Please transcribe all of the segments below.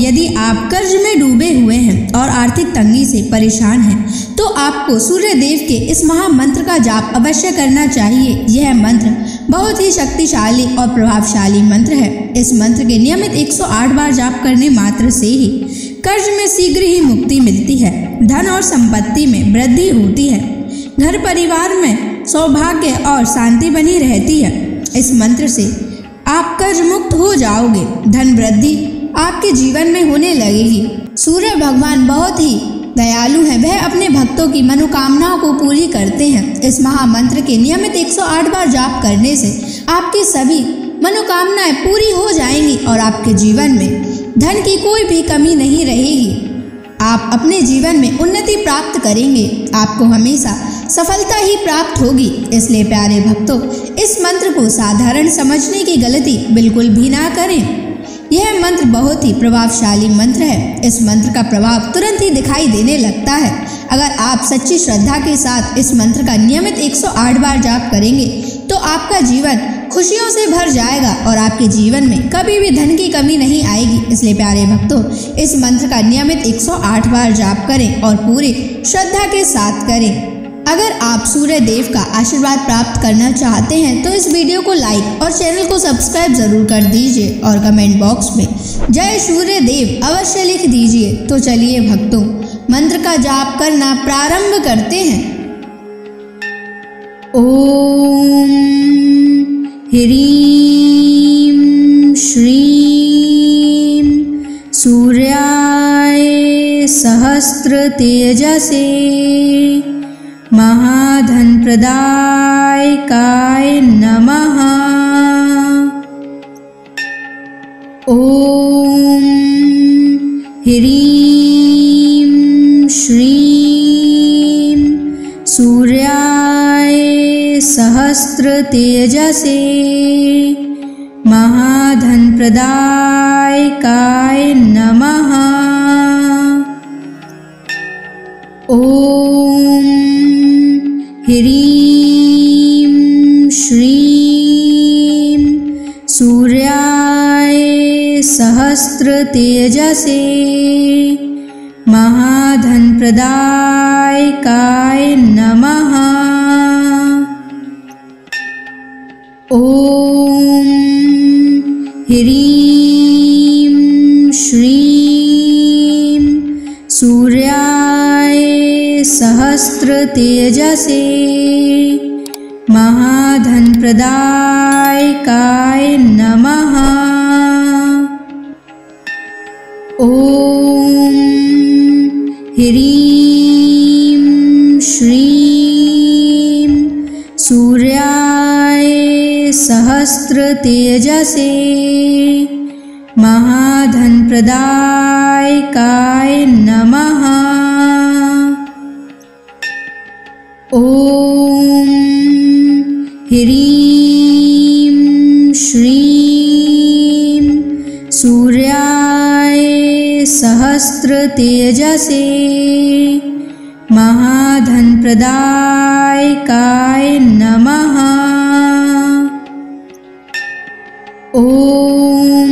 यदि आप कर्ज में डूबे हुए हैं और आर्थिक तंगी से परेशान हैं, तो आपको सूर्य देव के इस महामंत्र का जाप अवश्य करना चाहिए। यह मंत्र बहुत ही शक्तिशाली और प्रभावशाली मंत्र है। इस मंत्र के नियमित 108 बार जाप करने मात्र से ही कर्ज में शीघ्र ही मुक्ति मिलती है, धन और संपत्ति में वृद्धि होती है, घर परिवार में सौभाग्य और शांति बनी रहती है। इस मंत्र से आप कर्ज मुक्त हो जाओगे, धन वृद्धि आपके जीवन में होने लगेगी। सूर्य भगवान बहुत ही दयालु हैं, वह अपने भक्तों की मनोकामनाओं को पूरी करते हैं। इस महामंत्र के नियमित 108 बार जाप करने से आपकी सभी मनोकामनाएं पूरी हो जाएंगी और आपके जीवन में धन की कोई भी कमी नहीं रहेगी। आप अपने जीवन में उन्नति प्राप्त करेंगे, आपको हमेशा सफलता ही प्राप्त होगी। इसलिए प्यारे भक्तों, इस मंत्र को साधारण समझने की गलती बिल्कुल भी ना करें। यह मंत्र बहुत ही प्रभावशाली मंत्र है। इस मंत्र का प्रभाव तुरंत ही दिखाई देने लगता है। अगर आप सच्ची श्रद्धा के साथ इस मंत्र का नियमित 108 बार जाप करेंगे तो आपका जीवन खुशियों से भर जाएगा और आपके जीवन में कभी भी धन की कमी नहीं आएगी। इसलिए प्यारे भक्तों, इस मंत्र का नियमित 108 बार जाप करें और पूरी श्रद्धा के साथ करें। अगर आप सूर्य देव का आशीर्वाद प्राप्त करना चाहते हैं तो इस वीडियो को लाइक और चैनल को सब्सक्राइब जरूर कर दीजिए और कमेंट बॉक्स में जय सूर्य देव अवश्य लिख दीजिए। तो चलिए भक्तों, मंत्र का जाप करना प्रारंभ करते हैं। ओम ह्रीं श्रीं सूर्याय सहस्र तेजसे महाधन प्रदायकाय नमः। ओम ह्रीं श्रीं सूर्याय सहस्र तेजसे महाधन प्रदायकाय नमः। ओम ह्रीं श्रीं सूर्याय सहस्र तेजसे महाधन प्रदायकाय नमः। ओम ह्रीं श्रीं सूर्याय सहस्र तेजसे महाधन प्रदायकाय नमः। ओम ह्रीं श्रीं सूर्याय सहस्र तेजसे महाधन प्रदायकाय नमः। ओम ह्रीं श्रीं सूर्याय सहस्र तेजसे महाधन प्रदायकाय नमः। ओम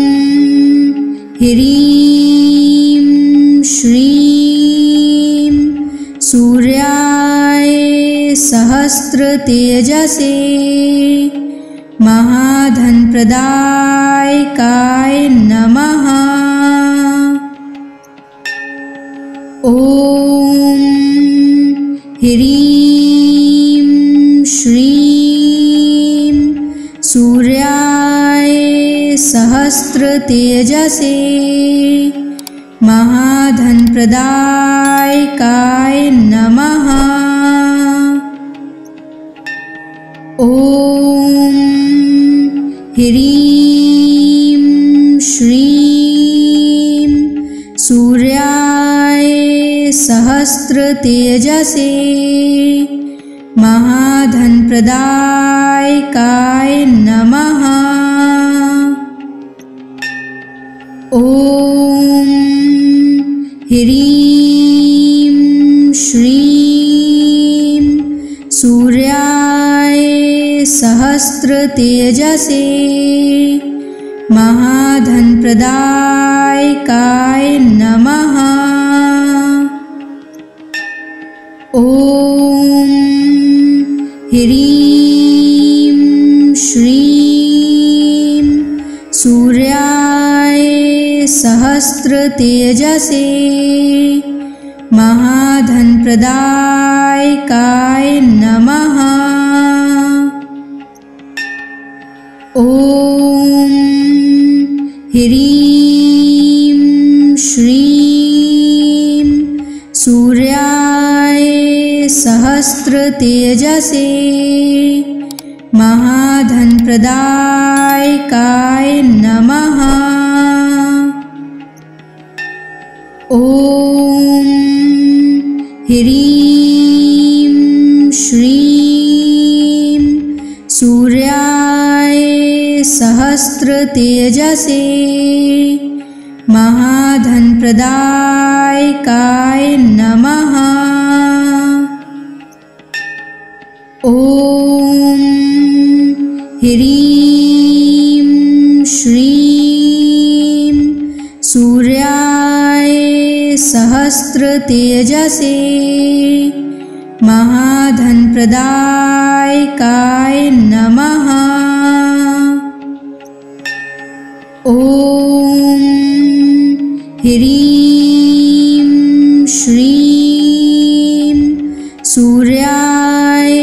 ह्रीं श्रीं सूर्याय सहस्र तेजसे महाधन प्रदायकाय नमः। ओम ह्रीं श्रीं सूर्याय सहस्र तेजसे महाधन प्रदायकाय नमः। ओम ह्रीं श्रीं सूर्याय सहस्र तेजसे महाधन प्रदायकाय नमः। ओम ह्रीं श्रीं सूर्याय सहस्र तेजसे महाधनप्रदायकाय नमः। ॐ ह्रीं श्रीं सूर्याय सहस्रतेजसे महाधनप्रदायकाय नमः। ॐ ह्रीं श्रीं सूर्याय सहस्रतेजसे महाधनप्रदायकाय नमः। ॐ ह्रीं श्रीं सूर्याय सहस्रतेजसे महाधनप्रदायकाय नमः। ॐ ह्रीं श्रीं सूर्याय सहस्रतेजसे महाधनप्रदायकाय नमः। ॐ ह्रीं श्रीं सूर्याय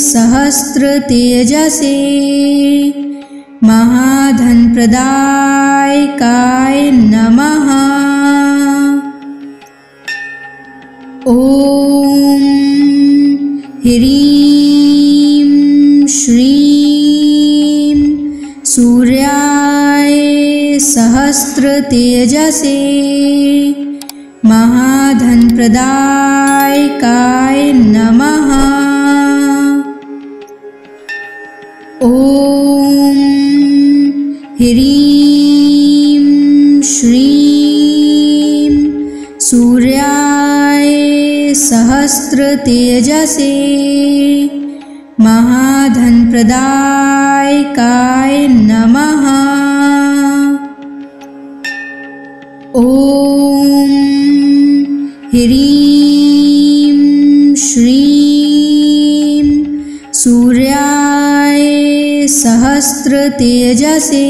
सहस्रतेजसे महाधनप्रदायकाय नमः। ॐ ह्रीं श्रीं सूर्याय सहस्रतेजसे महाधनप्रदायकाय नमः। ॐ ह्रीं श्रीं सूर्याय सहस्रतेजसे महाधनप्रदायकाय नमः। ॐ ह्रीं श्रीं सूर्याय सहस्रतेजसे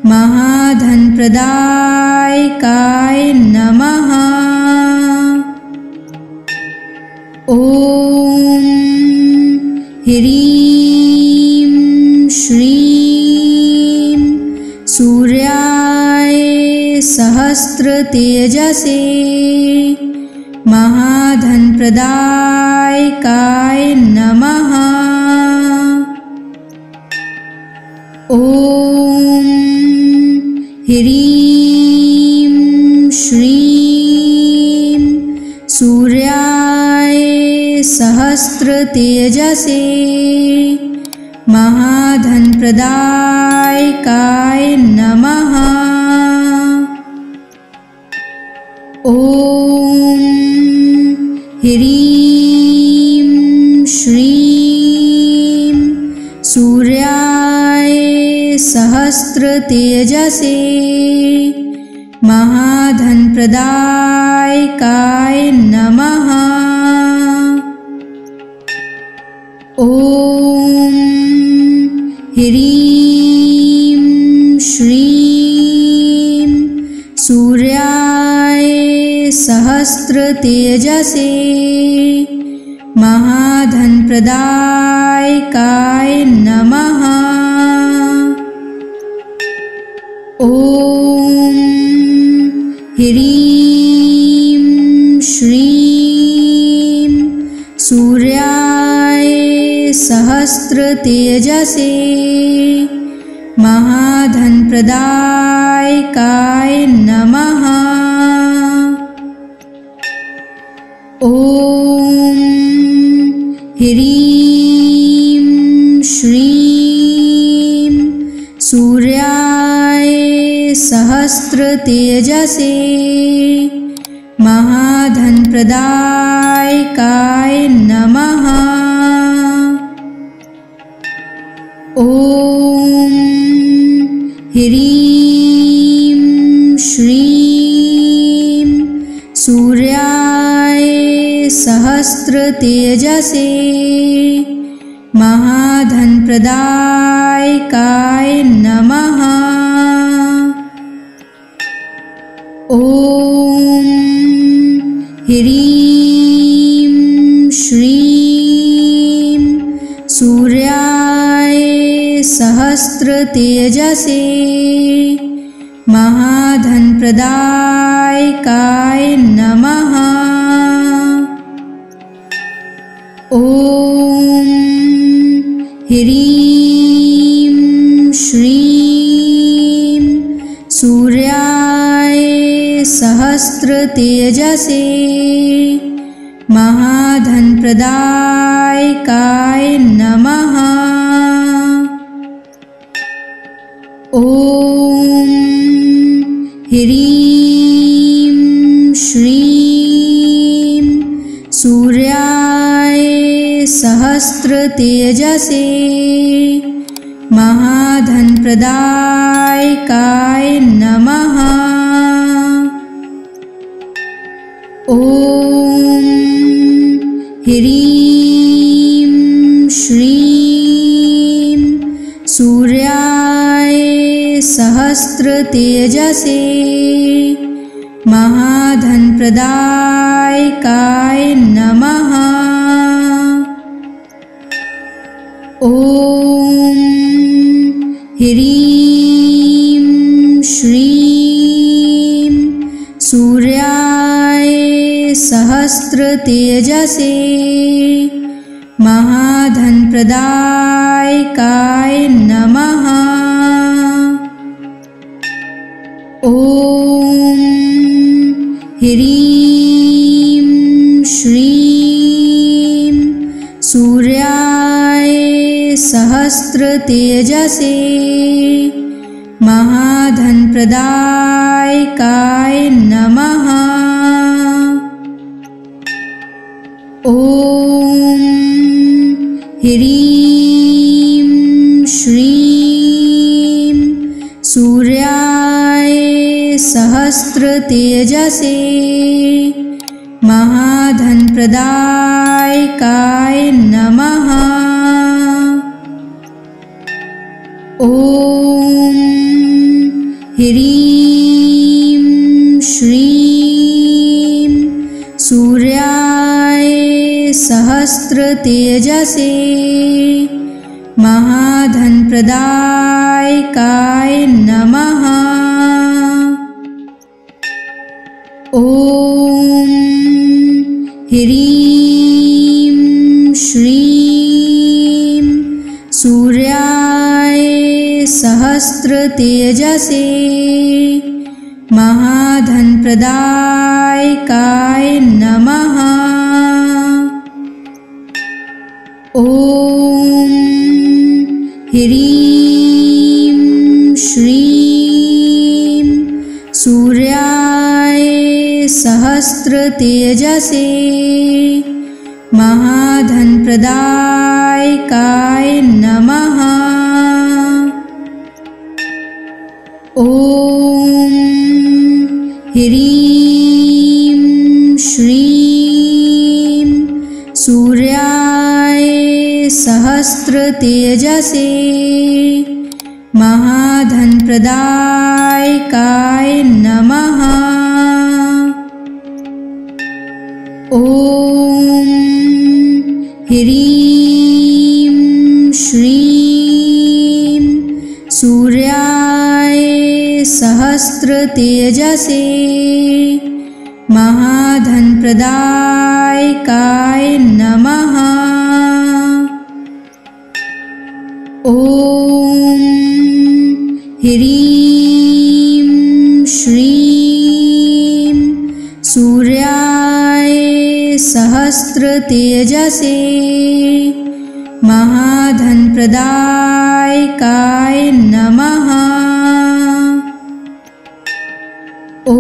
महाधनप्रदायकाय नमः। ॐ ह्रीं श्रीं सूर्याय सहस्रतेजसे महाधनप्रदायकाय नमः। ॐ ह्रीं श्रीं सूर्याय सहस्रतेजसे महाधनप्रदायकाय नमः। ॐ ह्रीं श्रीं सूर्याय सहस्रतेजसे महाधनप्रदायकाय नमः। ॐ ह्रीं श्रीं सूर्याय सहस्रतेजसे महाधनप्रदायकाय नमः। ॐ ह्रीं श्रीं सूर्याय सहस्रतेजसे महाधनप्रदायकाय नमः। ॐ ह्रीं श्रीं सूर्याय सहस्रतेजसे महाधनप्रदायकाय नमः। ॐ ह्रीं श्रीं सूर्याय सहस्रतेजसे महाधनप्रदायकाय नमः। ॐ ह्रीं श्रीं सूर्याय सहस्रतेजसे महाधनप्रदायकाय नमः। ॐ ह्रीं श्रीं सूर्याय सहस्रतेजसे महाधनप्रदायकाय नमः। ॐ ह्रीं श्रीं सूर्याय सहस्रतेजसे महाधनप्रदायकाय नमः। ॐ ह्रीं श्रीं सूर्याय सहस्रतेजसे महाधनप्रदायकाय नमः। ॐ ह्रीं श्रीं सूर्याय सहस्रतेजसे महाधनप्रदायकाय नमः। ॐ ह्रीं श्रीं सूर्याय सहस्रतेजसे महाधनप्रदायकाय नमः। ॐ ह्रीं श्रीं सूर्याय सहस्रतेजसे महाधनप्रदायकाय नमः। ॐ ह्रीं श्रीं सूर्याय सहस्रतेजसे महाधनप्रदायकाय नमः। ॐ ह्रीं श्रीं सूर्याय सहस्रतेजसे महाधनप्रदायकाय नमः। ॐ ह्रीं श्रीं सूर्याय सहस्रतेजसे महाधनप्रदायकाय नमः। ॐ ह्रीं श्रीं सूर्याय सहस्रतेजसे महाधनप्रदायकाय नमः। ॐ ह्रीं श्रीं सूर्याय सहस्रतेजसे महाधनप्रदायकाय नमः। ॐ ह्रीं श्रीं सूर्याय सहस्रतेजसे महाधनप्रदायकाय नमः। ॐ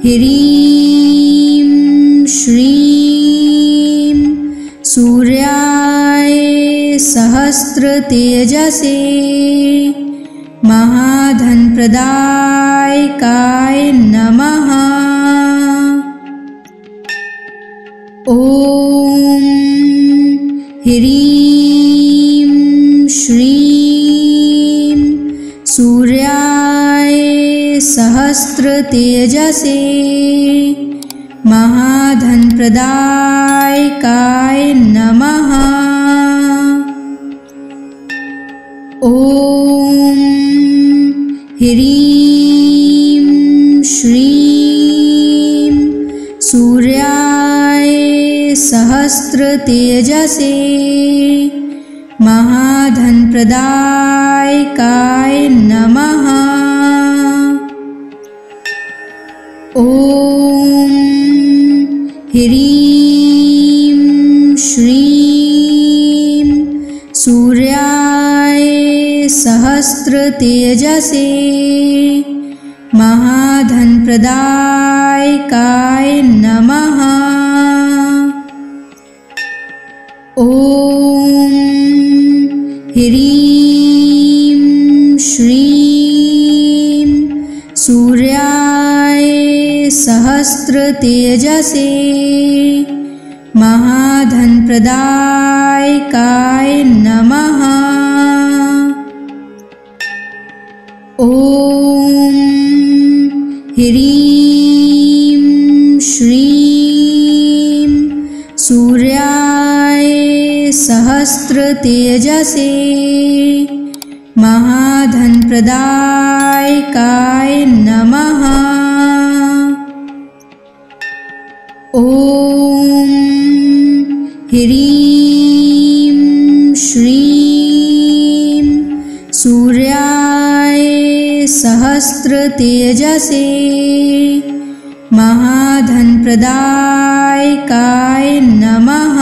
ह्रीं श्रीं सूर्याय सहस्रतेजसे महाधनप्रदायकाय नमः। ॐ ह्रीं श्रीं सूर्याय सहस्रतेजसे महाधनप्रदायकाय नमः। ॐ ह्रीं श्रीं सूर्याय सहस्रतेजसे महाधनप्रदायकाय नमः। ॐ ह्रीं श्रीं सूर्याय सहस्रतेजसे महाधनप्रदायकाय नमः। ॐ ह्रीं श्रीं सूर्याय सहस्रतेजसे महाधनप्रदायकाय नमः। ॐ ह्रीं श्रीं सूर्याय सहस्रतेजसे महाधनप्रदायकाय नमः। ॐ ह्रीं श्रीं सूर्याय सहस्रतेजसे महाधनप्रदायकाय नमः।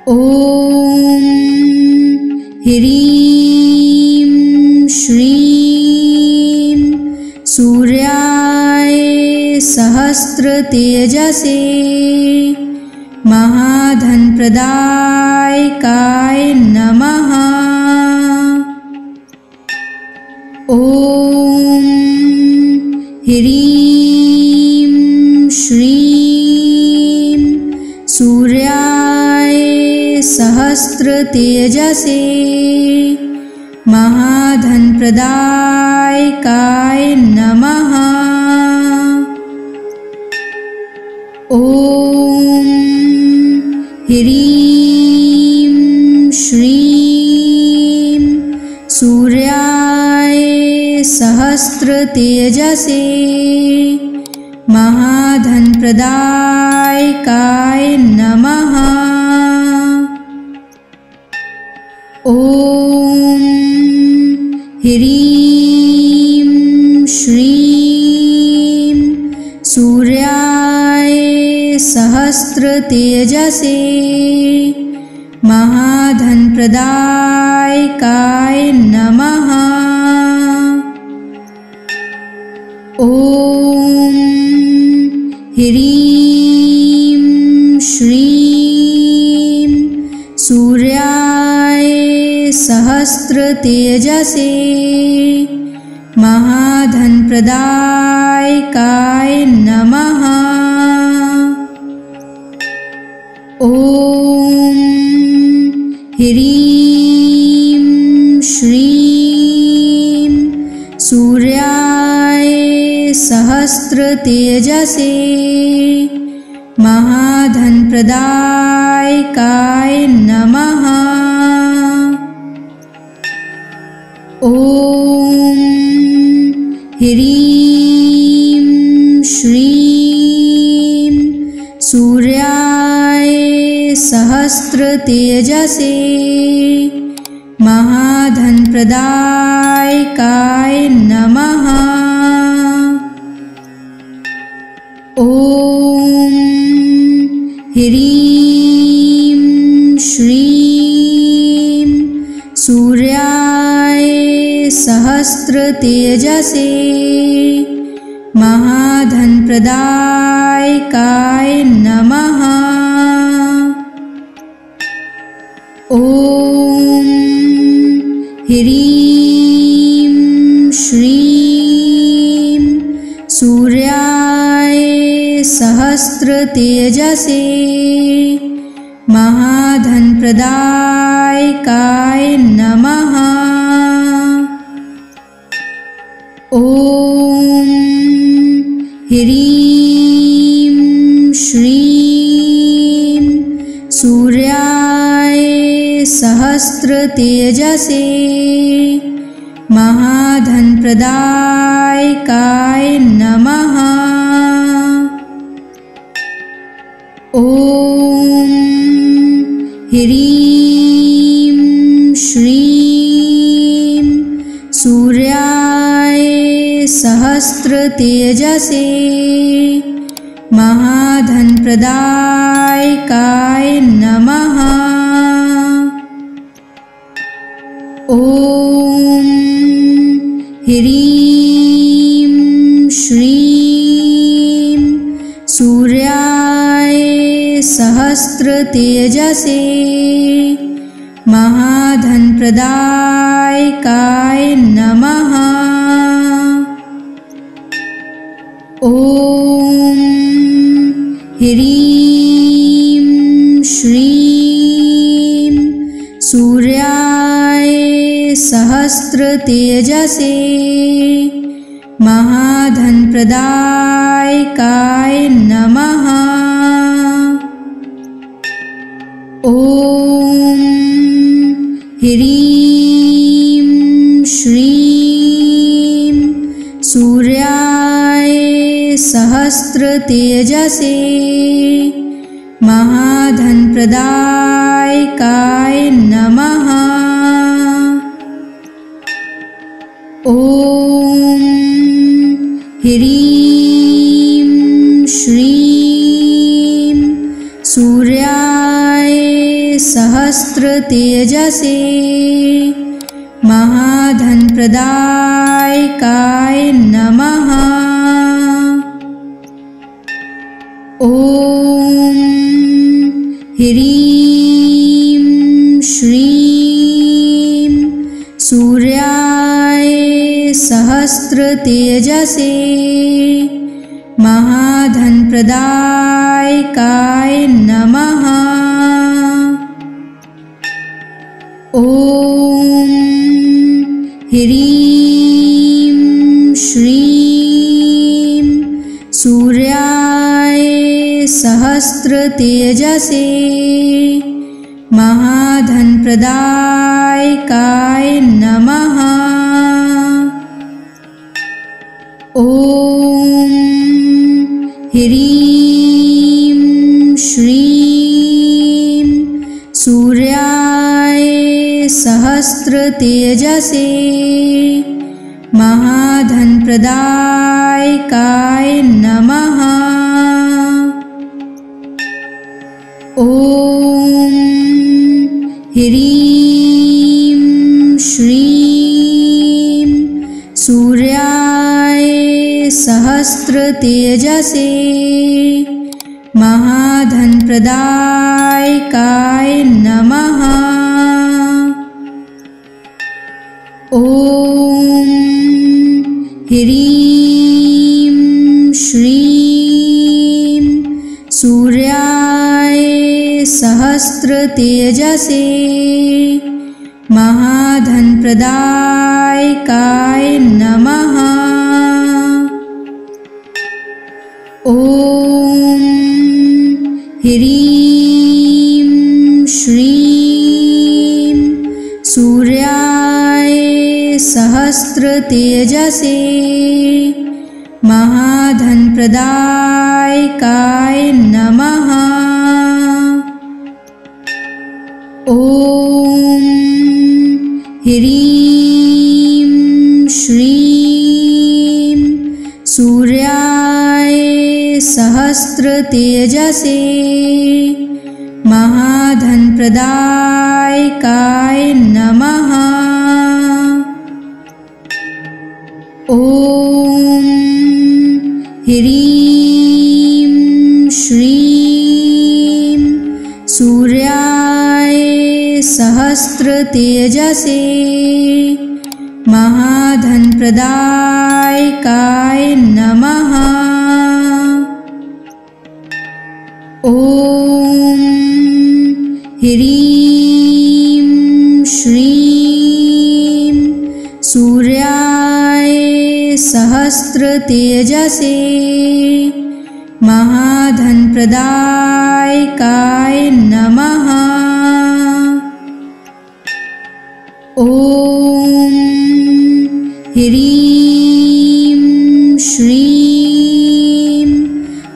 ॐ ह्रीं श्रीं सूर्याय सहस्रतेजसे महाधनप्रदायकाय नमः। ॐ ह्रीं श्रीं सूर्याय सहस्रतेजसे महाधनप्रदायकाय नमः। ॐ ह्रीं श्रीं सूर्याय सहस्रतेजसे महाधनप्रदायकाय नमः। ॐ ह्रीं श्रीं सूर्याय सहस्रतेजसे महाधनप्रदायकाय नमः। ॐ ह्रीं श्रीं सूर्याय सहस्रतेजसे महाधनप्रदायकाय नमः। ॐ ह्रीं श्रीं सूर्याय सहस्रतेजसे महाधनप्रदायकाय नमः। ॐ ह्रीं श्रीं सूर्याय सहस्रतेजसे महाधनप्रदायकाय नमः। ॐ ह्रीं श्रीं सूर्याय सहस्रतेजसे महाधनप्रदायकाय नमः। ह्रीं श्रीं सूर्याय सहस्रतेजसे महाधनप्रदायकाय नमः। ॐ ह्रीं श्रीं सूर्याय सहस्रतेजसे महाधनप्रदायकाय नमः। ॐ ह्रीं श्रीं सूर्याय सहस्रतेजसे महाधनप्रदायकाय नमः। ॐ ह्रीं श्रीं सूर्याय सहस्रतेजसे महाधनप्रदायकाय नमः। ॐ ह्रीं श्रीं सूर्याय सहस्रतेजसे महाधनप्रदायकाय नमः। ॐ ह्रीं श्रीं सूर्याय सहस्रतेजसे महाधनप्रदायकाय नमः। ॐ ह्रीं श्रीं सूर्याय सहस्रतेजसे महाधनप्रदायकाय नमः। ॐ ह्रीं श्रीं सूर्याय सहस्रतेजसे महाधनप्रदायकाय नमः। ॐ ह्रीं श्रीं सूर्याय सहस्रतेजसे महाधनप्रदायकाय नमः। ॐ ह्रीं श्रीं सूर्याय सहस्रतेजसे महाधनप्रदायकाय नमः। ॐ ह्रीं श्रीं सूर्याय सहस्रतेजसे महाधनप्रदायकाय नमः। ॐ ह्रीं श्रीं सूर्याय सहस्रतेजसे महाधनप्रदायकाय नमः। ॐ ह्रीं श्रीं सूर्याय सहस्रतेजसे महाधनप्रदायकाय नमः। ॐ ह्रीं श्रीं सूर्याय सहस्रतेजसे महाधनप्रदायकाय नमः। ॐ ह्रीं श्रीं सूर्याय सहस्रतेजसे महाधनप्रदायकाय नमः। ॐ ह्रीं श्रीं सूर्याय सहस्रतेजसे महाधनप्रदायकाय नमः। ॐ ह्रीं श्रीं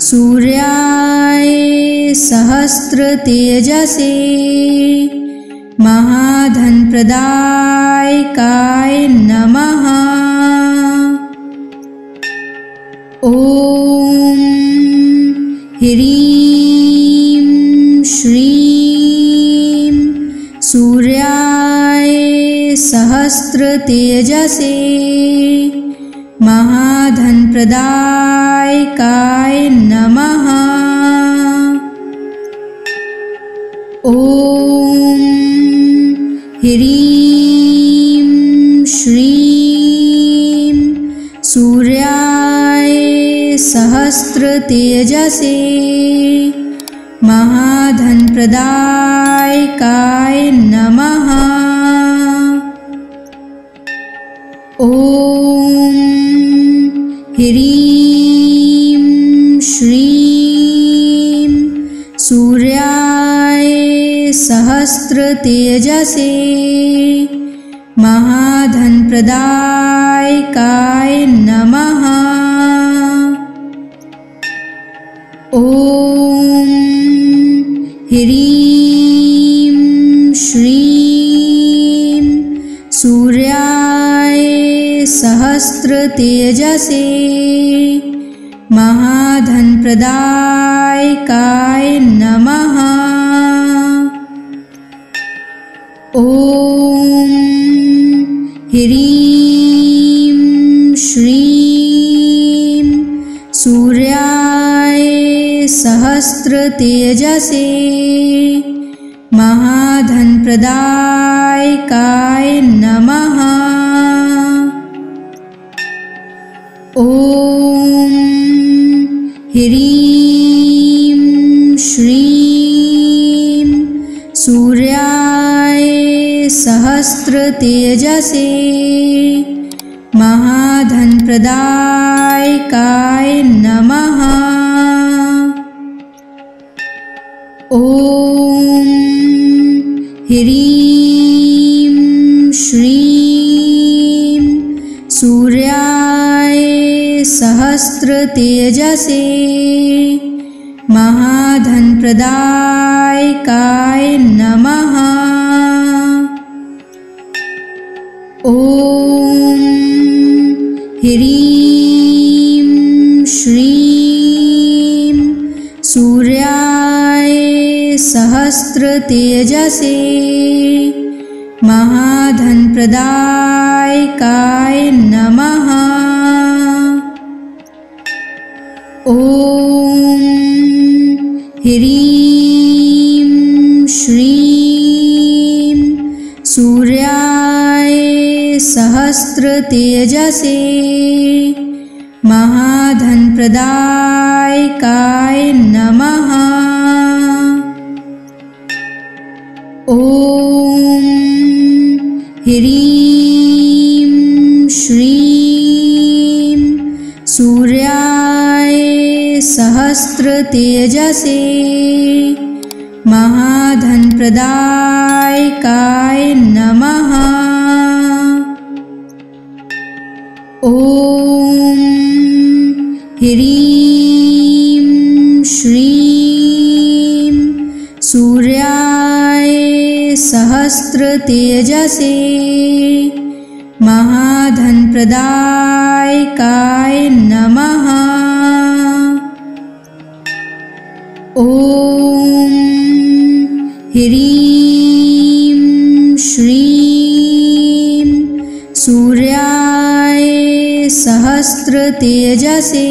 सूर्याय सहस्रतेजसे महाधनप्रदायकाय नमः। ॐ ह्रीं श्रीं सूर्याय सहस्रतेजसे महाधनप्रदायकाय नमः। ॐ ह्रीं श्रीं सूर्याय सहस्रतेजसे महाधनप्रदायकाय नमः। ॐ ह्रीं श्रीं सूर्याय सहस्रतेजसे महाधनप्रदायकाय नमः। ॐ ह्रीं श्रीं सूर्याय सहस्रतेजसे महाधनप्रदायकाय नमः। ॐ ह्रीं श्रीं सूर्याय सहस्रतेजसे महाधनप्रदायकाय नमः। ॐ ह्रीं श्रीं सूर्याय सहस्रतेजसे महाधनप्रदायकाय नमः। ॐ ह्रीं श्रीं सूर्याय सहस्रतेजसे महाधनप्रदायकाय नमः। ॐ ह्रीं श्रीं सूर्याय सहस्रतेजसे महाधनप्रदायकाय नमः। ॐ ह्रीं श्रीं सूर्याय सहस्रतेजसे महाधनप्रदायकाय नमः। ॐ ह्रीं श्रीं सूर्याय सहस्रतेजसे महाधनप्रदायकाय नमः। ॐ ह्रीं श्रीं सूर्याय सहस्रतेजसे महाधनप्रदायकाय नमः। ॐ ह्रीं श्रीं सूर्याय सहस्रतेजसे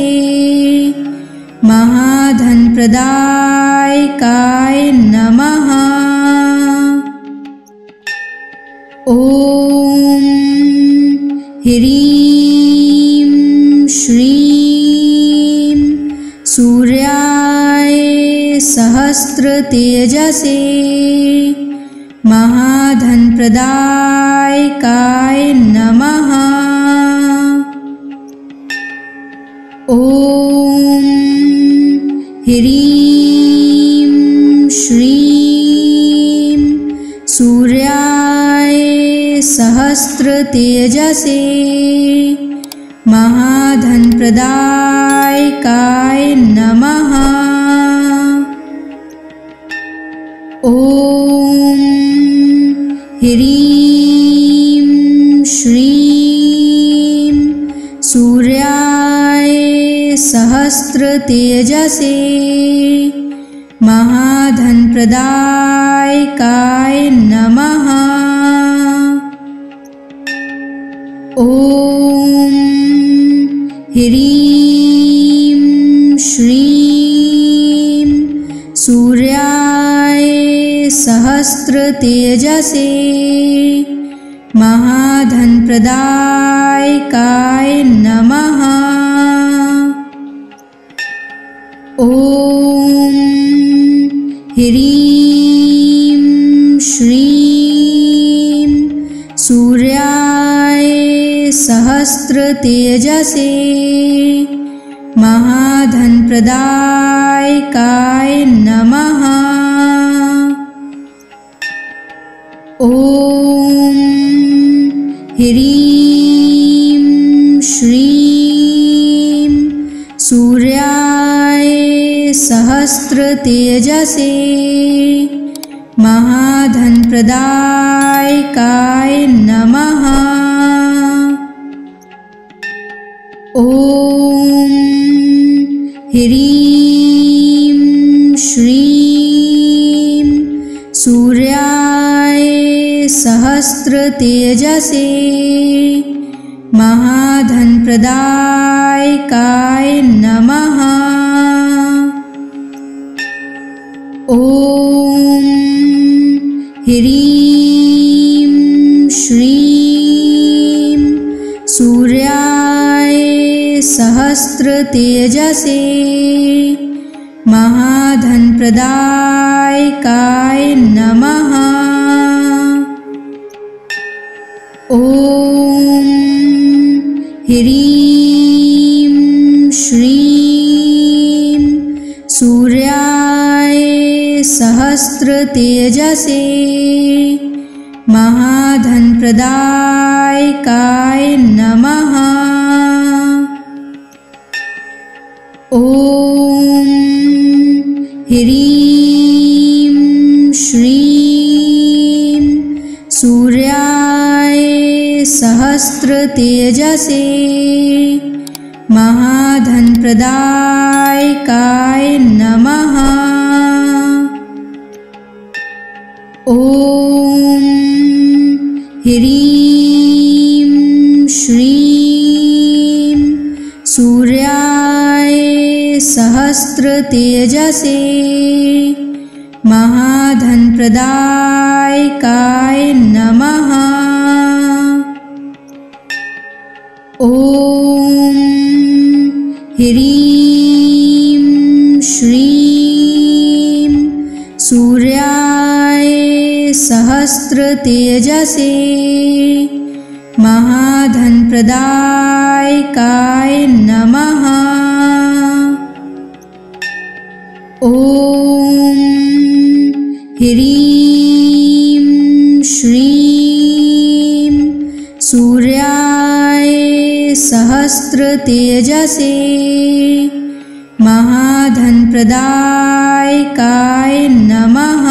महाधनप्रदायकाय नमः। ह्रीं श्रीं सूर्याय सहस्रतेजसे महाधनप्रदायकाय नमः। ॐ ह्रीं श्रीं सूर्याय सहस्रतेजसे महाधनप्रदायकाय नमः। ॐ ह्रीं श्रीं सूर्याय सहस्रतेजसे महाधनप्रदायकाय नमः। ॐ ह्रीं श्रीं सूर्याय सहस्रतेजसे महाधनप्रदायकाय नमः। ॐ ह्रीं श्रीं सूर्याय सहस्रतेजसे महाधनप्रदायकाय नमः। ॐ ह्रीं श्रीं सूर्याय सहस्रतेजसे महाधनप्रदायकाय नमः। ॐ ह्रीं श्रीं सूर्याय सहस्रतेजसे महाधनप्रदायकाय नमः। ॐ ह्रीं श्रीं सूर्याय सहस्रतेजसे महाधनप्रदायकाय नमः। ॐ ह्रीं श्रीं सूर्याय सहस्रतेजसे महाधनप्रदायकाय नमः। ॐ ह्रीं श्रीं सूर्याय सहस्रतेजसे महाधनप्रदायकाय नमः। ॐ ह्रीं श्रीं सूर्याय सहस्रतेजसे महाधनप्रदायकाय नमः। ॐ ह्रीं श्रीं सूर्याय सहस्रतेजसे महाधनप्रदायकाय नमः। ॐ ह्रीं श्रीं सूर्याय सहस्रतेजसे महाधनप्रदायकाय नमः।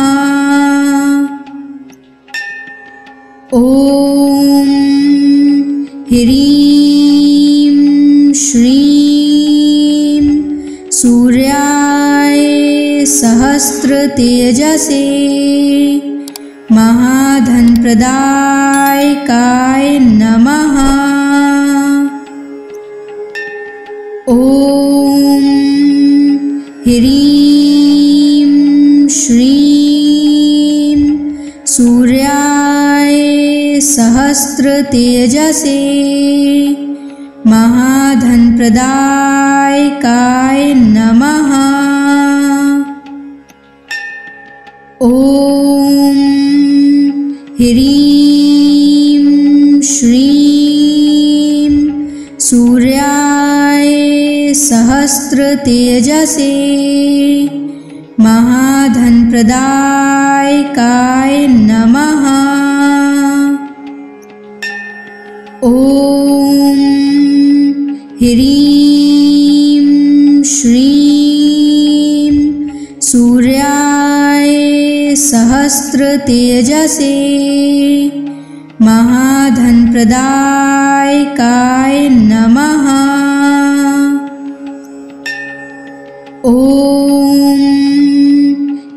ॐ ह्रीं श्रीं सूर्याय सहस्रतेजसे महाधनप्रदायकाय नमः। ॐ ह्रीं श्रीं सूर्याय सहस्रतेजसे सहस्रतेजसे महाधनप्रदायकाय नमः। ॐ ह्रीं श्रीं सूर्याय सहस्रतेजसे महाधनप्रदायकाय नमः। ॐ ह्रीं श्रीं सूर्याय सहस्रतेजसे महाधनप्रदायकाय नमः। ॐ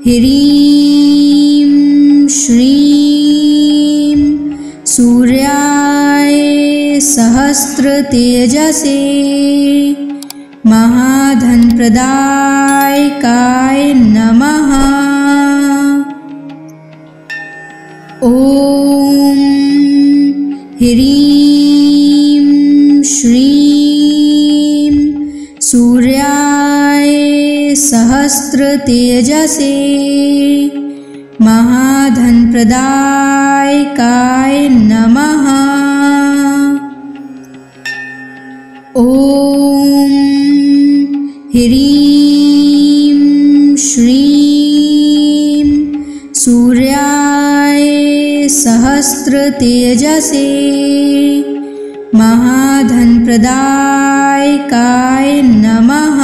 ह्रीं श्रीं सूर्याय सहस्रतेजसे महाधनप्रदायकाय नमः। ॐ ह्रीं श्रीं सूर्याय सहस्रतेजसे महाधनप्रदायकाय नमः। ॐ ह्रीं श्रीं सूर्याय सहस्रतेजसे महाधनप्रदायकाय नमः।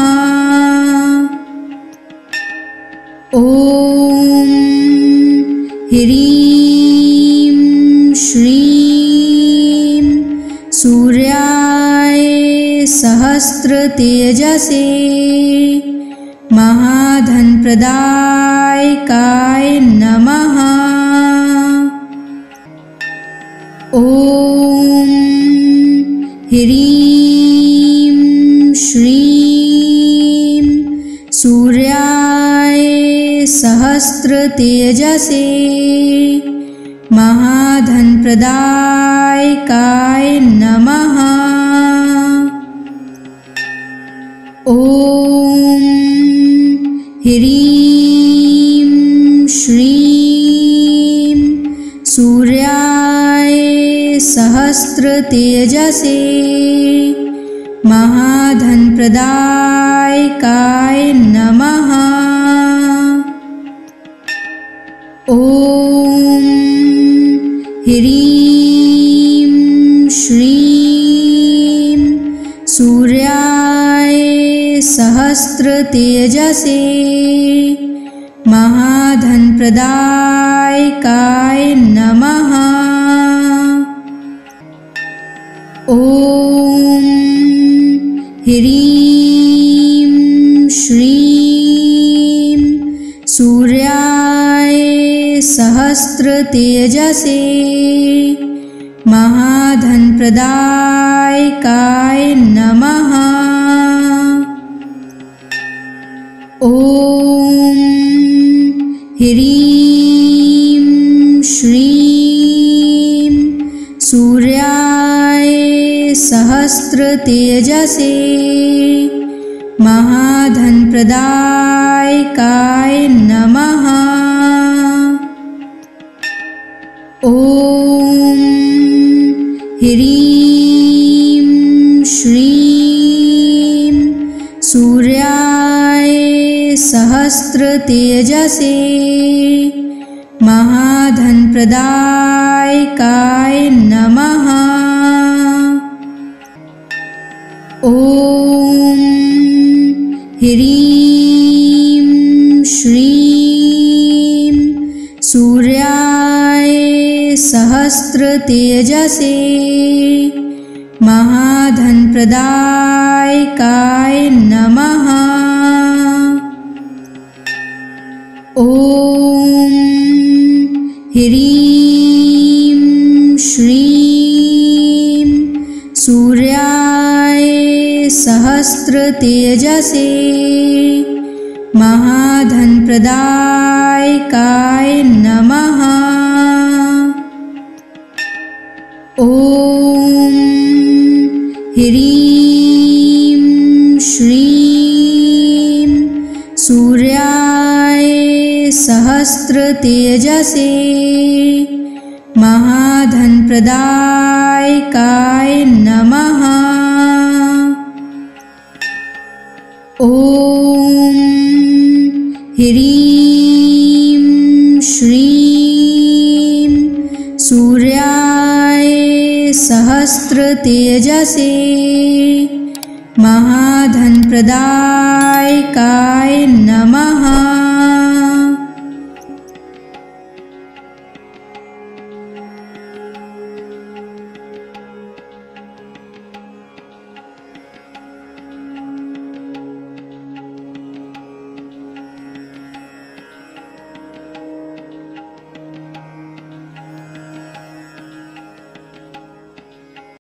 ॐ ह्रीं श्रीं सूर्याय सहस्रतेजसे महाधनप्रदायकाय नमः। ॐ ह्रीं श्रीं सूर्याय सहस्रतेजसे महाधनप्रदायकाय नमः। ॐ ह्रीं श्रीं सूर्याय सहस्रतेजसे महाधनप्रदायकाय नमः। ॐ ह्रीं श्रीं सूर्याय सहस्रतेजसे महाधनप्रदायकाय नमः। ॐ ह्रीं श्रीं सूर्याय सहस्रतेजसे महाधनप्रदायकाय नमः। ॐ ह्रीं श्रीं सूर्याय सहस्रतेजसे महाधनप्रदायकाय नमः। ॐ ह्रीं श्रीं सूर्याय सहस्रतेजसे महाधनप्रदायकाय नमः। ॐ ह्रीं श्रीं सूर्याय सहस्रतेजसे महाधनप्रदायकाय नमः। ॐ ह्रीं श्रीं सूर्याय सहस्रतेजसे महाधनप्रदायकाय नमः। ॐ ह्रीं श्रीं सूर्याय सहस्रतेजसे महाधनप्रदायकाय नमः। ॐ ह्रीं श्रीं सूर्याय सहस्रतेजसे महाधनप्रदायकाय नमः।